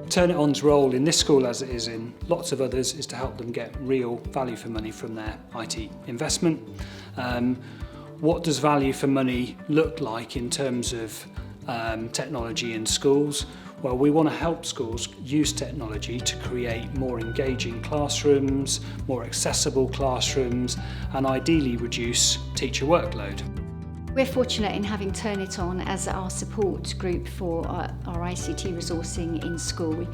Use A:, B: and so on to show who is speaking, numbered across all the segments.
A: Turn It On's role in this school, as it is in lots of others, is to help them get real value for money from their IT investment. What does value for money look like in terms of technology in schools? Well, we want to help schools use technology to create more engaging classrooms, more accessible classrooms, and ideally reduce teacher workload.
B: We're fortunate in having Turn It On as our support group for our ICT resourcing in school,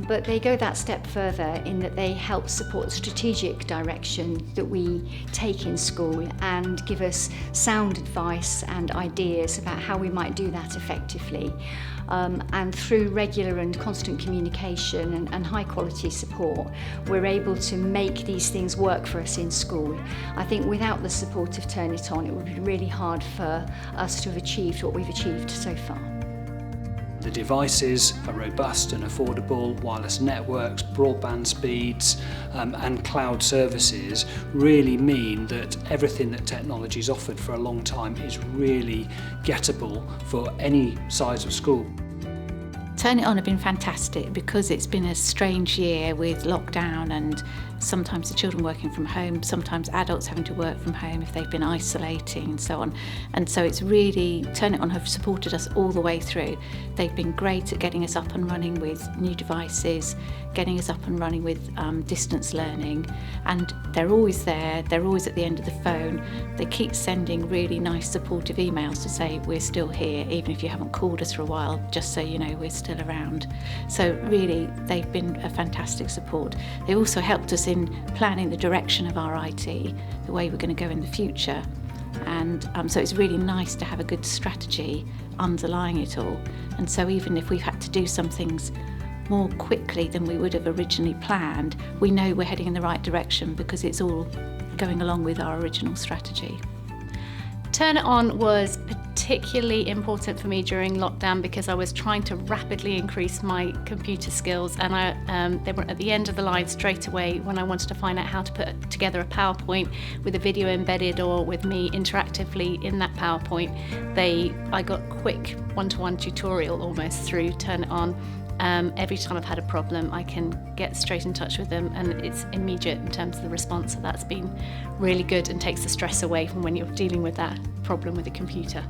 B: but they go that step further in that they help support the strategic direction that we take in school and give us sound advice and ideas about how we might do that effectively. And through regular and constant communication and high quality support, we're able to make these things work for us in school. I think without the support of Turn It On, it would be really hard for us to have achieved what we've achieved so far.
A: The devices are robust and affordable. Wireless networks, broadband speeds and cloud services really mean that everything that technology's offered for a long time is really gettable for any size of school.
C: Turn It On have been fantastic because it's been a strange year with lockdown and sometimes the children working from home, sometimes adults having to work from home if they've been isolating and so on. And so it's really, Turn It On have supported us all the way through. They've been great at getting us up and running with new devices, getting us up and running with distance learning, and they're always there, they're always at the end of the phone. They keep sending really nice supportive emails to say we're still here, even if you haven't called us for a while, just so you know we're still around. So really they've been a fantastic support. They also helped us in planning the direction of our IT, the way we're going to go in the future. And so it's really nice to have a good strategy underlying it all. And so even if we've had to do some things more quickly than we would have originally planned, we know we're heading in the right direction because it's all going along with our original strategy.
D: Turn It On was particularly important for me during lockdown because I was trying to rapidly increase my computer skills, and they were at the end of the line straight away when I wanted to find out how to put together a PowerPoint with a video embedded or with me interactively in that PowerPoint. I got quick one-to-one tutorial almost through Turn It On. Every time I've had a problem, I can get straight in touch with them, and it's immediate in terms of the response. So that's been really good and takes the stress away from when you're dealing with that problem with a computer.